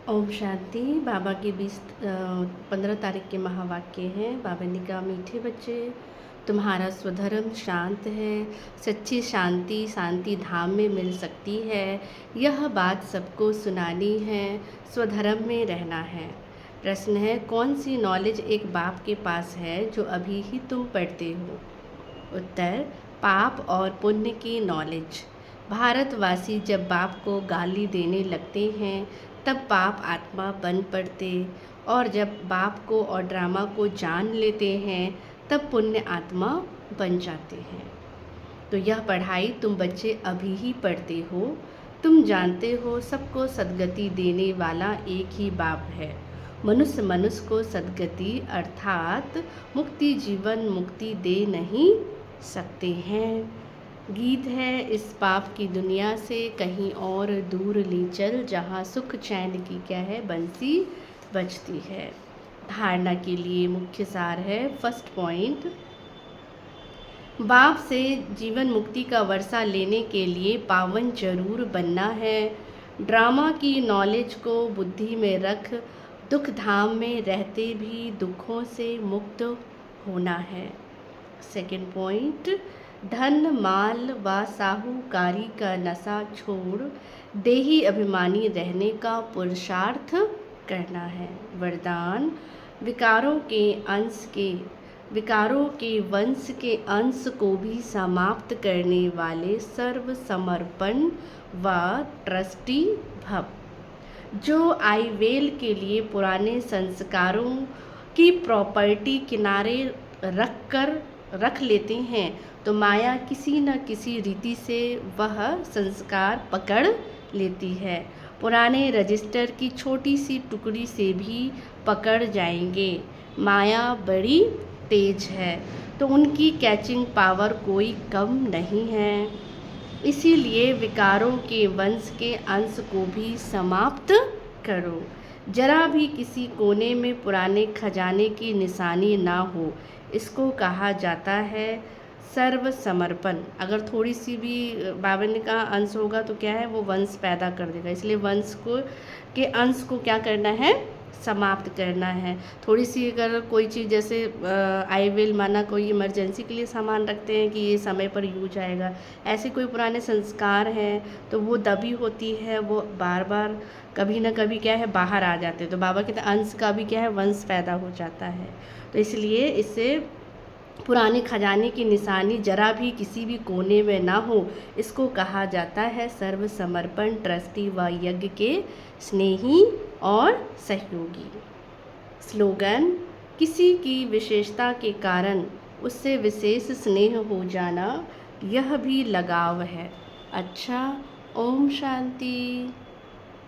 ओम शांति। बाबा के 15 तारीख के महावाक्य हैं। बाबा ने कहा, मीठे बच्चे, तुम्हारा स्वधर्म शांत है। सच्ची शांति शांति धाम में मिल सकती है। यह बात सबको सुनानी है। स्वधर्म में रहना है। प्रश्न है, कौन सी नॉलेज एक बाप के पास है जो अभी ही तुम पढ़ते हो? उत्तर, पाप और पुण्य की नॉलेज। भारतवासी जब बाप को गाली देने लगते हैं तब पाप आत्मा बन पड़ते, और जब बाप को और ड्रामा को जान लेते हैं तब पुण्य आत्मा बन जाते हैं। तो यह पढ़ाई तुम बच्चे अभी ही पढ़ते हो। तुम जानते हो सबको सद्गति देने वाला एक ही बाप है। मनुष्य को सद्गति अर्थात मुक्ति जीवन मुक्ति दे नहीं सकते हैं। गीत है, इस पाप की दुनिया से कहीं और दूर ले चल, जहाँ सुख चैन की क्या है बंसी बजती है। धारणा के लिए मुख्य सार है। फर्स्ट पॉइंट, बाप से जीवन मुक्ति का वर्षा लेने के लिए पावन जरूर बनना है। ड्रामा की नॉलेज को बुद्धि में रख दुख धाम में रहते भी दुखों से मुक्त होना है। सेकंड पॉइंट, धन माल व साहूकारी का नशा छोड़ देही अभिमानी रहने का पुरुषार्थ करना है। वरदान, विकारों के वंश के अंश को भी समाप्त करने वाले सर्व समर्पण व ट्रस्टी भव। जो आईवेल के लिए पुराने संस्कारों की प्रॉपर्टी किनारे रख लेते हैं तो माया किसी न किसी रीति से वह संस्कार पकड़ लेती है। पुराने रजिस्टर की छोटी सी टुकड़ी से भी पकड़ जाएंगे। माया बड़ी तेज है तो उनकी कैचिंग पावर कोई कम नहीं है। इसीलिए विकारों के वंश के अंश को भी समाप्त करो। जरा भी किसी कोने में पुराने खजाने की निशानी ना हो, इसको कहा जाता है सर्व समर्पण। अगर थोड़ी सी भी बाबा ने कहा अंश होगा तो क्या है, वो वंश पैदा कर देगा। इसलिए वंश को के अंश को क्या करना है, समाप्त करना है। थोड़ी सी अगर कोई चीज़ जैसे आई विल माना कोई इमरजेंसी के लिए सामान रखते हैं कि ये समय पर यूज आएगा, ऐसे कोई पुराने संस्कार हैं तो वो दबी होती है, वो बार बार कभी ना कभी क्या है बाहर आ जाते हैं। तो बाबा कहते हैं अंश का भी क्या है वंश पैदा हो जाता है। तो इसलिए इससे पुराने खजाने की निशानी जरा भी किसी भी कोने में ना हो, इसको कहा जाता है सर्व समर्पण ट्रस्टी व यज्ञ के स्नेही और सहयोगी। स्लोगन, किसी की विशेषता के कारण उससे विशेष स्नेह हो जाना, यह भी लगाव है। अच्छा, ओम शांति।